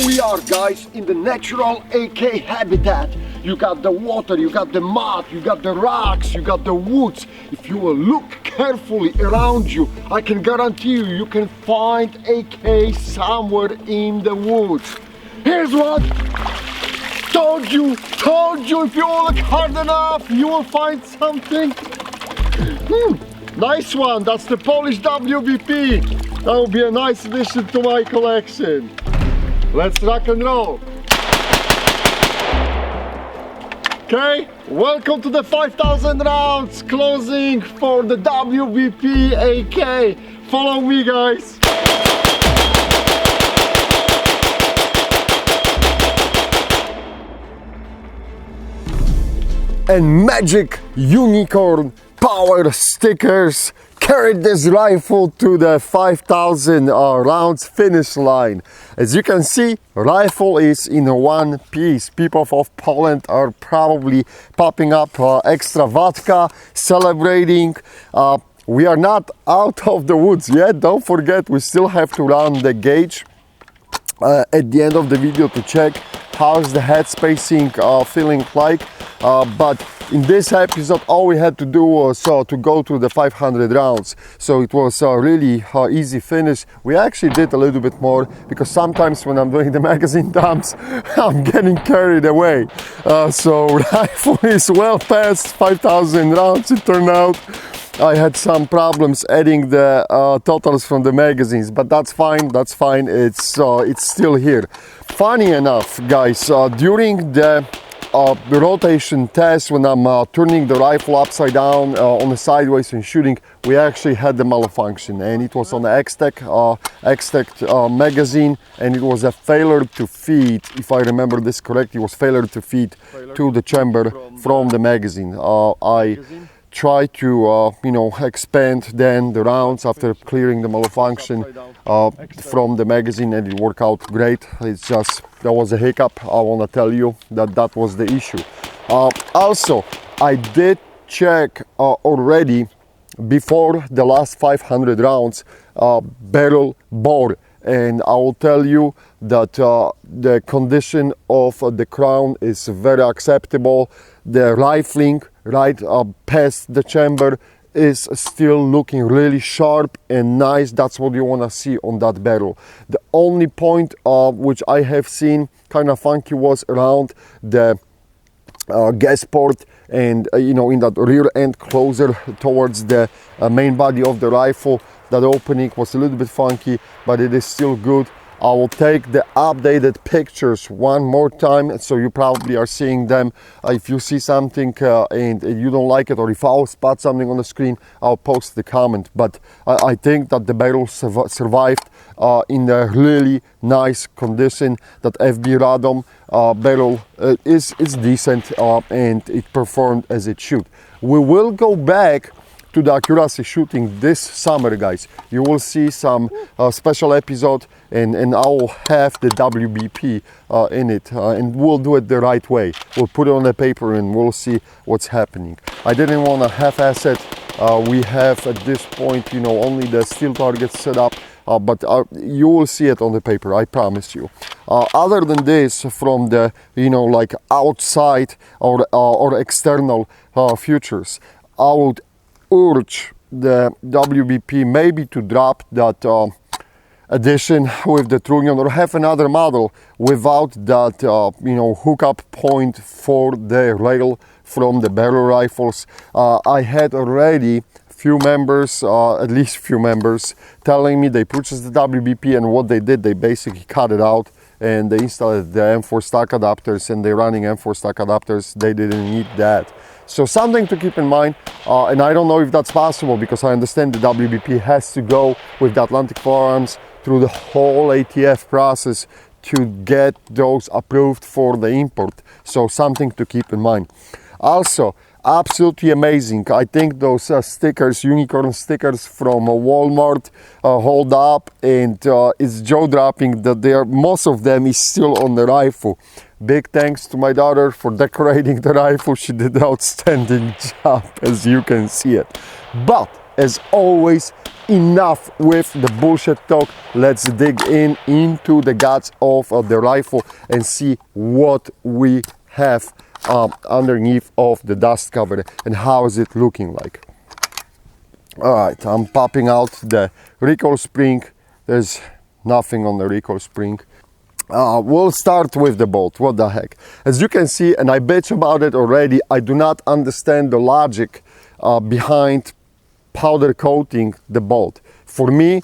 we are, guys, in the natural AK habitat. You got the water, you got the mud, you got the rocks, you got the woods. If you will look carefully around you, I can guarantee you, you can find AK somewhere in the woods. Here's one. Told you, if you will look hard enough, you will find something. Nice one, that's the Polish WBP. That will be a nice addition to my collection. Let's rock and roll. Okay, welcome to the 5,000 rounds closing for the WBP AK. Follow me, guys. And Magic Unicorn Power stickers carried this rifle to the 5,000 rounds finish line. As you can see, rifle is in one piece. People of Poland are probably popping up extra vodka, celebrating. We are not out of the woods yet. Don't forget, we still have to run the gauge at the end of the video to check how's the head spacing feeling like. But in this episode, all we had to do was to go to the 500 rounds. So it was a really easy finish. We actually did a little bit more because sometimes when I'm doing the magazine dumps, I'm getting carried away. So rifle is well past 5,000 rounds. It turned out I had some problems adding the totals from the magazines, but that's fine. That's fine. It's still here. Funny enough, guys, during the rotation test, when I'm turning the rifle upside down on the sideways and shooting, we actually had the malfunction, and it was on the X-Tech magazine, and it was a failure to feed. If I remember this correctly, it was failure to feed to the chamber from the magazine. I try to expand then the rounds after clearing the malfunction from the magazine, and it worked out great. It's just that was a hiccup. I want to tell you that was the issue. Also, I did check already before the last 500 rounds barrel bore, and I will tell you that the condition of the crown is very acceptable. The rifling right past the chamber is still looking really sharp and nice. That's what you want to see on that barrel. The only point which I have seen kind of funky was around the gas port, and in that rear end closer towards the main body of the rifle. That opening was a little bit funky, but it is still good. I will take the updated pictures one more time, so you probably are seeing them. If you see something and you don't like it, or if I'll spot something on the screen, I'll post the comment. But I think that the barrel survived in a really nice condition. That FB Radom barrel is decent, and it performed as it should. We will go back to the accuracy shooting this summer, guys. You will see some special episode, and I will have the WBP in it, and we'll do it the right way. We'll put it on the paper and we'll see what's happening. I didn't want to half-ass it. We have at this point, only the steel targets set up, but you will see it on the paper, I promise you. Other than this, from the like outside or external features, I would urge the WBP maybe to drop that addition with the Trunnion, or have another model without that hookup point for the rail from the barrel rifles. I had already at least few members telling me they purchased the WBP, and what they did, they basically cut it out and they installed the M4 stack adapters, and they're running M4 stack adapters. They didn't need that. So something to keep in mind, and I don't know if that's possible, because I understand the WBP has to go with the Atlantic Firearms through the whole ATF process to get those approved for the import. So something to keep in mind. Also, absolutely amazing. I think those stickers, unicorn stickers from Walmart, hold up, and it's jaw-dropping that most of them is still on the rifle. Big thanks to my daughter for decorating the rifle. She did an outstanding job, as you can see it. But as always, enough with the bullshit talk. Let's dig into the guts of the rifle and see what we have underneath of the dust cover and how is it looking like. All right, I'm popping out the recoil spring. There's nothing on the recoil spring. We'll start with the bolt. What the heck? As you can see, and I bitch about it already, I do not understand the logic behind powder coating the bolt. For me,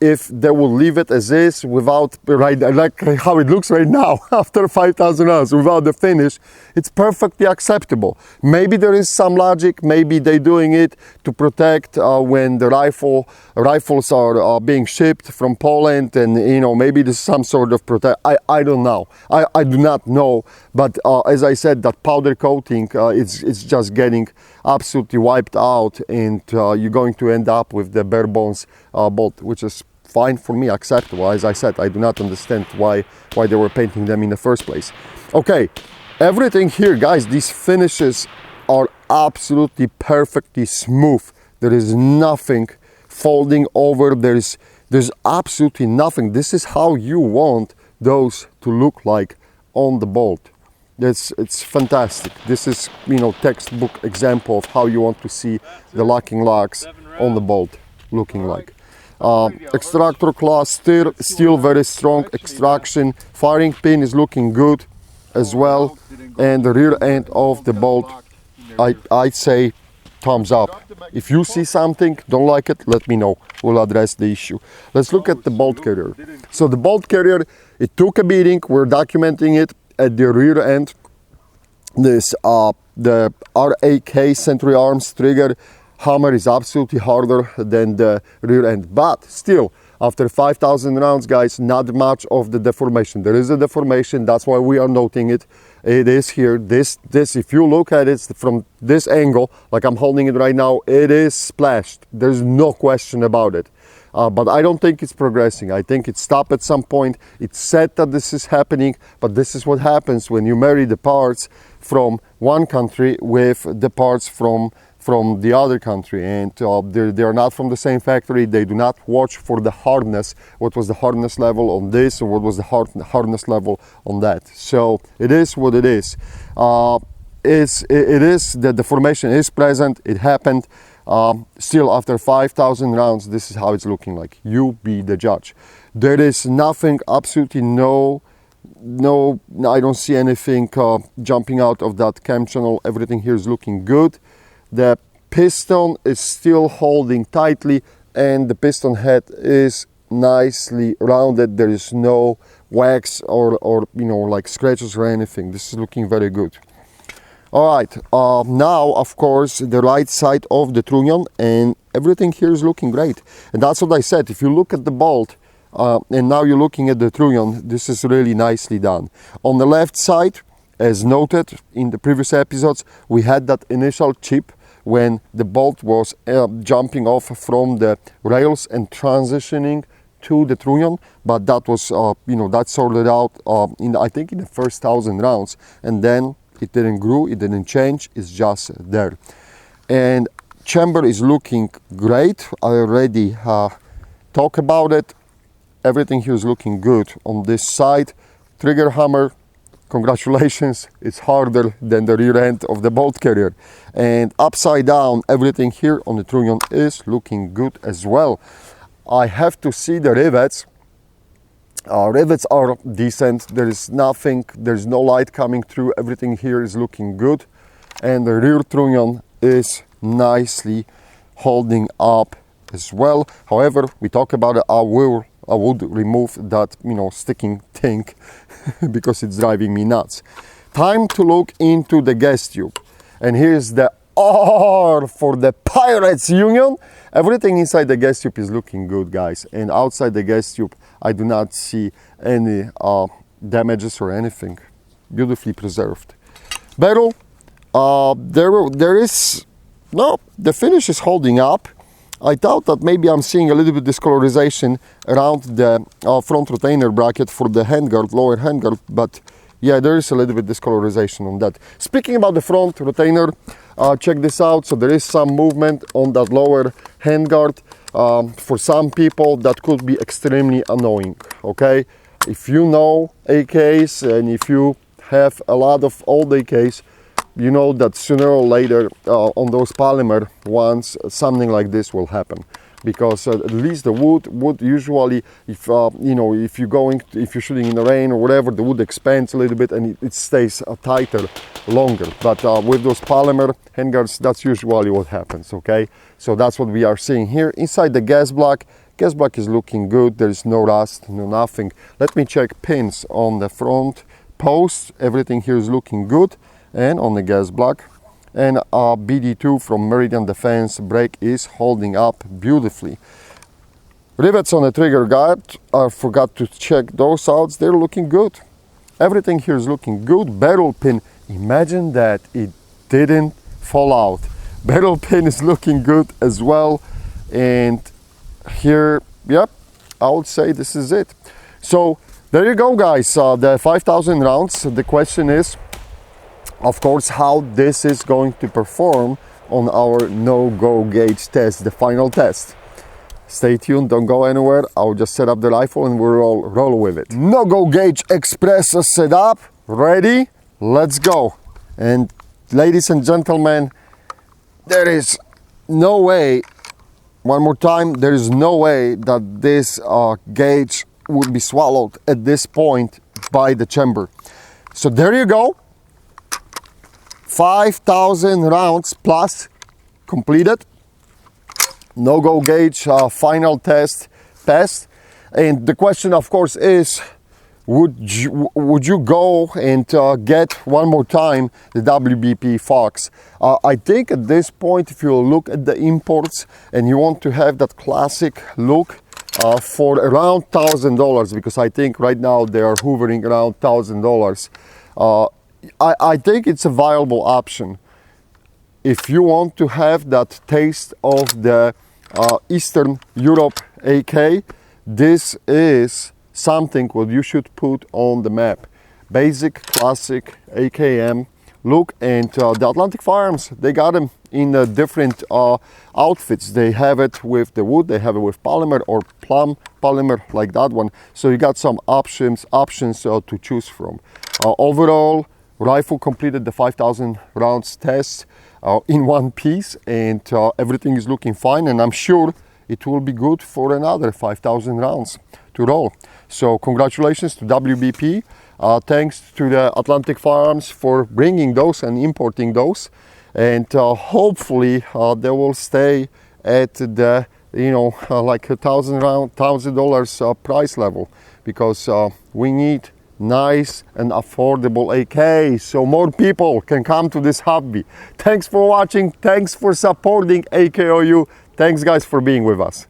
if they will leave it as is without, right, like how it looks right now after 5,000 rounds without the finish, it's perfectly acceptable. Maybe there is some logic, maybe they're doing it to protect when the rifles are being shipped from Poland, and you know, maybe there's some sort of protect. I don't know. I do not know, but as I said, that powder coating it's just getting absolutely wiped out, and you're going to end up with the bare bones bolt, which is fine for me, acceptable. As I said, I do not understand why they were painting them in the first place. Okay, everything here, guys, these finishes are absolutely perfectly smooth. There is nothing folding over. There's absolutely nothing. This is how you want those to look like on the bolt. It's fantastic. This is, you know, textbook example of how you want to see the locking lugs on the bolt looking like. Extractor class still very strong extraction. Firing pin is looking good as well, and the rear end of the bolt, I'd say thumbs up. If you see something, don't like it, let me know. We'll address the issue. Let's look at the bolt carrier. So the bolt carrier, it took a beating. We're documenting it at the rear end. This the RAK Century Arms trigger hammer is absolutely harder than the rear end, but still, after 5,000 rounds, guys, not much of the deformation. There is a deformation, that's why we are noting it. It is here. This if you look at it from this angle, like I'm holding it right now, it is splashed. There's no question about it. But I don't think it's progressing. I think it stopped at some point. It's said that this is happening, but this is what happens when you marry the parts from one country with the parts from the other country, and they are not from the same factory. They do not watch for the hardness, what was the hardness level on this or what was the hardness level on that. So it is what it is. It is the deformation is present. It happened. Still, after 5,000 rounds, this is how it's looking like. You be the judge. There is nothing, absolutely no, I don't see anything jumping out of that cam channel. Everything here is looking good. The piston is still holding tightly, and the piston head is nicely rounded. There is no wax or you know, like scratches or anything. This is looking very good. All right, now of course the right side of the trunnion, and everything here is looking great. And that's what I said. If you look at the bolt and now you're looking at the trunnion, this is really nicely done. On the left side, as noted in the previous episodes, we had that initial chip when the bolt was jumping off from the rails and transitioning to the trunnion, but that was you know, that sorted out I think in the first 1,000 rounds, and then it didn't grow, it didn't change, it's just there. And chamber is looking great. I already talked about it. Everything here is looking good on this side. Trigger hammer, congratulations, it's harder than the rear end of the bolt carrier. And upside down, everything here on the trunnion is looking good as well. I have to see the rivets. Rivets are decent. There is nothing, there's no light coming through. Everything here is looking good. And the rear trunnion is nicely holding up as well. However, we talk about it, I would remove that, you know, sticking thing because it's driving me nuts. Time to look into the gas tube. And here's the R for the Pirates Union. Everything inside the gas tube is looking good, guys. And outside the gas tube, I do not see any damages or anything. Beautifully preserved. Barrel, there is, no, the finish is holding up. I thought that maybe I'm seeing a little bit discolorization around the front retainer bracket for the handguard, lower handguard, but yeah, there is a little bit discolorization on that. Speaking about the front retainer, check this out. So there is some movement on that lower handguard. For some people that could be extremely annoying, okay? If you know AKs and if you have a lot of old AKs, you know that sooner or later on those polymer ones, something like this will happen. Because at least the wood usually, if you know, if you're shooting in the rain or whatever, the wood expands a little bit and it stays tighter longer. But with those polymer handguards, that's usually what happens. Okay, so that's what we are seeing here inside the gas block. Gas block is looking good. There is no rust, no nothing. Let me check pins on the front post. Everything here is looking good, and on the gas block. And BD2 from Meridian Defense brake is holding up beautifully. Rivets on the trigger guard, I forgot to check those out. They're looking good. Everything here is looking good. Barrel pin, imagine that it didn't fall out. Barrel pin is looking good as well. And here, yep, I would say this is it. So there you go, guys. The 5,000 rounds. The question is, of course, how this is going to perform on our no-go gauge test, the final test. Stay tuned, don't go anywhere. I'll just set up the rifle and we'll roll with it. No-go gauge express is set up, ready, let's go. And ladies and gentlemen, there is no way, one more time, there is no way that this gauge would be swallowed at this point by the chamber. So there you go. 5,000 rounds plus completed. No-go gauge final test passed. And the question, of course, is would you go and get one more time the WBP Fox? I think at this point, if you look at the imports and you want to have that classic look for around $1,000, because I think right now they are hovering around $1,000. I think it's a viable option. If you want to have that taste of the Eastern Europe AK, this is something what you should put on the map. Basic, classic AKM look. And the Atlantic Firearms, they got them in different outfits. They have it with the wood, they have it with polymer or plum polymer like that one. So you got some options to choose from. Overall, rifle completed the 5,000 rounds test in one piece, and everything is looking fine, and I'm sure it will be good for another 5,000 rounds to roll. So congratulations to WBP. Thanks to the Atlantic Firearms for bringing those and importing those, and hopefully they will stay at the like $1,000 price level, because we need nice and affordable AK so more people can come to this hobby. Thanks for watching, thanks for supporting AKOU. Thanks guys for being with us.